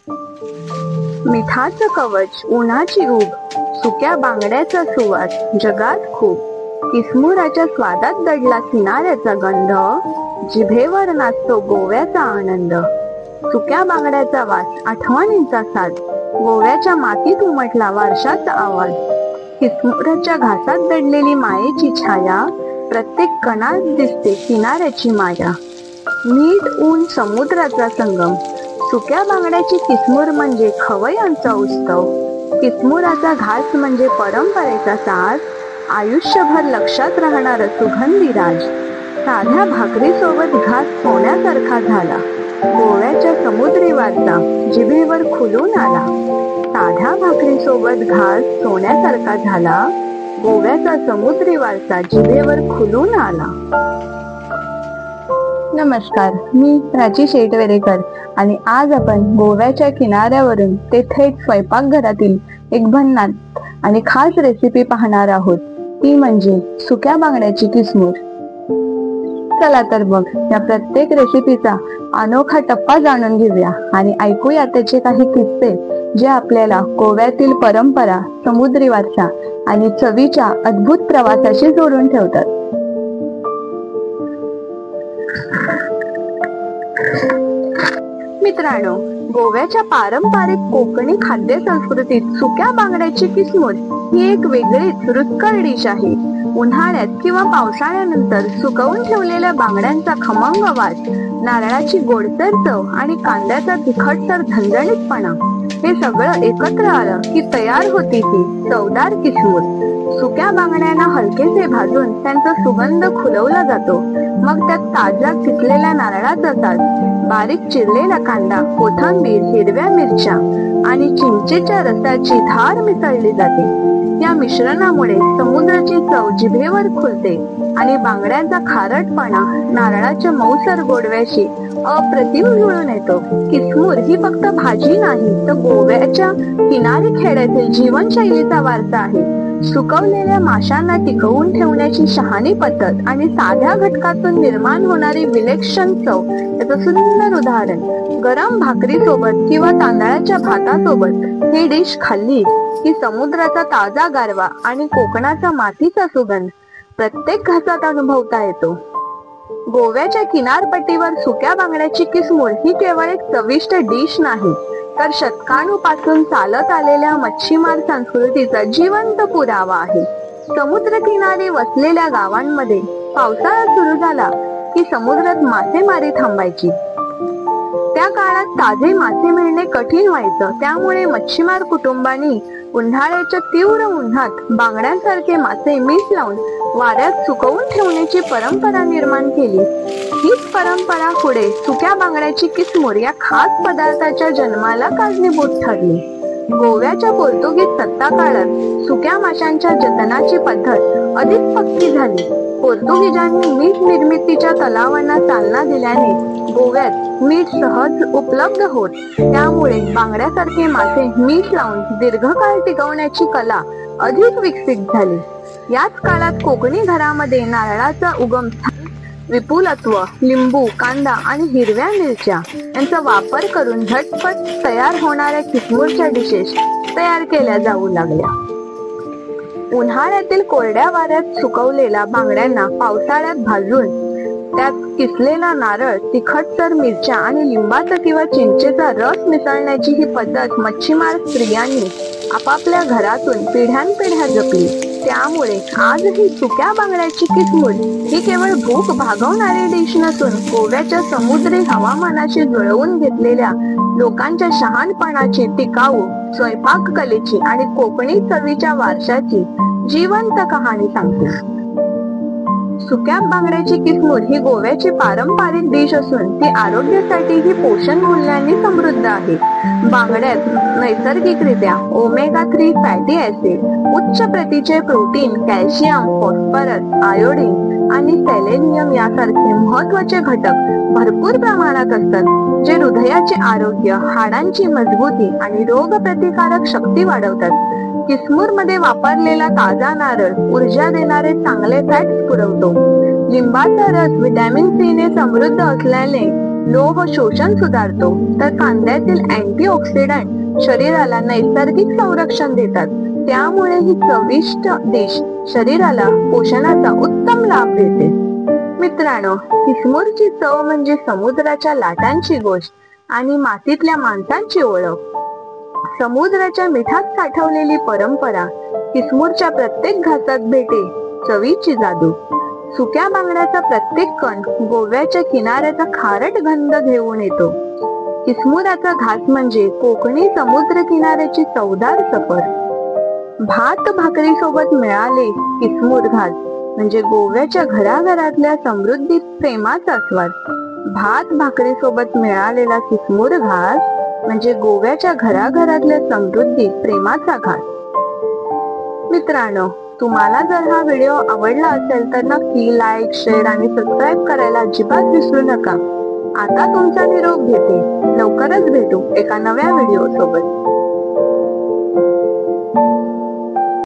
मिठाचं कवच, उन्हाची ऊब, सुक्या बांगड्याचा सुवास जगात खूप. किसमुराच्या स्वादात दडला किनाऱ्याचा गंध, जिभेवर नाचतो गोव्याचा आनंद. सुक्या बांगड्याचा वास, आठवणींचा साज, गोव्याच्या मातीत उमटला वारशाचा आवाज. किसमुराच्या घासात दडलेली मायेची छाया, प्रत्येक कणात दिसते किनाऱ्याची माया. मीठ ऊन समुद्राचा संगम, सुक्या बांगड्याची किसमूर म्हणजे खवय्यांचा उत्सव. किसमुराचा घास म्हणजे परंपरेचा साज, आयुष्यभर लक्षात राहणार सुगंधी राज. साध्या भाकरीसोबत घास सोन्यासारखा झाला, गोव्याच्या समुद्री वारसा जिभेवर खुलून आला. साध्या भाकरीसोबत घास सोन्यासारखा झाला, गोव्याचा समुद्री वारसा जिभेवर खुलून आला. नमस्कार, मी प्राची शेटवेरेकर आणि आज आपण गोव्याच्या किनाऱ्यावरून ते थेट स्वयंपाकघरातील एक भन्नाट आणि खास रेसिपी पाहणार आहोत. ती म्हणजे सुक्या बांगड्याची किसमूर. चला तर मग या प्रत्येक रेसिपीचा अनोखा टप्पा जाणून घेऊया आणि ऐकूया त्याचे काही किस्से जे आपल्याला गोव्यातील परंपरा, समुद्री वारसा आणि चवीच्या अद्भुत प्रवासाशी जोडून ठेवतात. मित्रांनो, गोव्याच्या पारंपरिक कोकणी खाद्य संस्कृतीत सुक्या बांगड्याची किसमूर ही एक वेगळीच रुचकर डिश आहे. उन्हाळ्यात किंवा पावसाळ्यानंतर सुकवून ठेवलेल्या बांगड्यांचा खमंग वास, नारळाची गोडसर चव आणि कांद्याचा तिखटसर झणझणीतपणा हे सगळं एकत्र आलं की तयार होती ही चवदार किसमूर. सुक्या बांगड्यांना हलकेसे भाजून त्यांचा सुगंध खुलवला जातो. मग त्यात ताज्या किसलेल्या नारळाचा साज, बारीक चिरलेला कांदा, कोथिंबीर, हिरव्या मिरच्या आणि चिंचेच्या रसाची धार मिसळली जाते. या मिश्रणामुळे समुद्राची चव जिभेवर खुलते आणि बांगड्यांचा खारटपणा नारळाच्या मऊसर गोडव्याशी अप्रतिम जुळून येतो. किसमूर ही फक्त भाजी नाही, तर गोव्याच्या किनारी खेड्यातील जीवनशैलीचा वारसा आहे. सुकवलेल्या माशांना टिकवून ठेवण्याची शहाणी पद्धत आणि साध्या घटकातून निर्माण होणारी विलक्षण चव याचं सुंदर उदाहरण. गरम भाकरी सोबत किंवा तांदळाच्या भातासोबत ही डिश खाल्ली की समुद्राचा ताजा गारवा आणि कोकणाचा मातीचा सुगंध प्रत्येक घासात अनुभवता येतो. गोव्याच्या किनारपट्टीवर सुक्या बांगड्याची किसमूर ही केवळ एक चविष्ट डिश नाही, तर शतकांपासून चालत आलेल्या मच्छीमार संस्कृतीचा जिवंत पुरावा आहे. समुद्रकिनारी वसलेल्या गावांमध्ये पावसाळा सुरू झाला की समुद्रात मासेमारी थांबायची. त्या काळात ताजे मासे मिळणे कठीण व्हायचं, त्यामुळे मच्छीमार कुटुंबांनी उन्हाळ्याच्या तीव्र उन्हात बांगड्यांसारखे मासे मीठ लावून वाऱ्यात सुकवून ठेवण्याची परंपरा निर्माण केली. हीच परंपरा पुढे सुक्या बांगड्याची किसमूर या खास पदार्थाच्या जन्माला कारणीभूत ठरली. गोव्याच्या पोर्तुगीज सत्ता काळात सुक्या माशांच्या जतनाची पद्धत अधिक पक्की झाली. पोर्तुगीजांनी मीठ निर्मितीच्या तलावांना चालना दिल्याने गोव्यात मीठ सहज उपलब्ध होत, त्यामुळे बांगड्यासारखे मासे मीठ लावून दीर्घकाळ टिकवण्याची कला अधिक विकसित झाली. याच काळात कोकणी घरामध्ये नारळाचा उगम, विपुलत्व, लिंबू, कांदा आणि हिरव्या मिरच्या यांचा वापर करून झटपट तयार होणाऱ्या किसमूरच्या डिशेस तयार केल्या जाऊ लागल्या. उन्हाळ्यातील कोरड्या वाऱ्यात सुकवलेल्या बांगड्यांना पावसाळ्यात भाजून त्यात किसलेला नारळ, तिखटसर मिरच्या आणि लिंबाचा किंवा चिंचेचा रस मिसळण्याची ही पद्धत मच्छीमार स्त्रियांनी आपापल्या घरातून पिढ्यानपिढ्या जपली. त्यामुळे आजही सुक्या बांगड्याची किसमूर ही केवळ भूक भागवणारी डिश नसून गोव्याच्या समुद्री हवामानाशी जुळवून घेतलेल्या लोकांच्या शहाणपणाची, टिकाऊ स्वयंपाक कलेची आणि कोकणी चवीच्या वारशाची जिवंत कहाणी सांगते. सुक्या बांगड्याची किसमूर ही गोव्याची पारंपरिक डिश असून ती आरोग्यासाठीही पोषण मूल्यांनी समृद्ध आहे. बांगड्यात नैसर्गिकरित्या ओमेगा 3 फॅटी ऍसिड, उच्च प्रतीचे प्रोटीन, कॅल्शियम, फॉस्फरस, आयोडीन आणि सेलेनियम यासारखे महत्वाचे घटक भरपूर प्रमाणात असतात, जे हृदयाचे आरोग्य, हाडांची मजबूती आणि रोगप्रतिकारक शक्ती वाढवतात. किसमूर मध्ये वापरलेला ताजा नारळ ऊर्जा देणारे चांगले फॅट्स पुरवतो. लिंबाचा रस व्हिटॅमिन सी ने समृद्ध असल्याने लोह शोषण सुधारतो, तर कांद्यातील अँटीऑक्सिडंट शरीराला नैसर्गिक संरक्षण देतात. त्यामुळे ही चविष्ट डिश शरीराला पोषणाचा उत्तम लाभ देते. मित्रांनो, किसमूरची चव म्हणजे समुद्राच्या लाटांची गोष्ट आणि मातीतल्या माणसांची ओळख. समुद्राच्या मिठात साठवलेली परंपरा, किसमूरच्या प्रत्येक घासात भेटे चवीची जादू. सुक्या बांगड्याचा प्रत्येक कण गोव्याच्या किनाऱ्याचा खारट गंध घेऊन येतो. किसमुराचा घास म्हणजे कोकणी समुद्र किनाऱ्याची चवदार सफर. भात भाकरी सोबत मिळाले किसमूर घास म्हणजे गोव्याच्या घराघरातल्या समृद्धी प्रेमाचा स्वाद. भात भाकरी सोबत मिळालेला किसमूर घास म्हणजे गोव्याच्या घराघरातल्या समृद्धी प्रेमाचा घास. मित्रांनो, तुम्हाला जर हा व्हिडिओ आवडला असेल तर नक्की लाईक, शेअर आणि सबस्क्राईब करायला अजिबात विसरू नका. आता तुमचा निरोप घेते. लवकरच भेटू एका नव्या व्हिडिओ सोबत.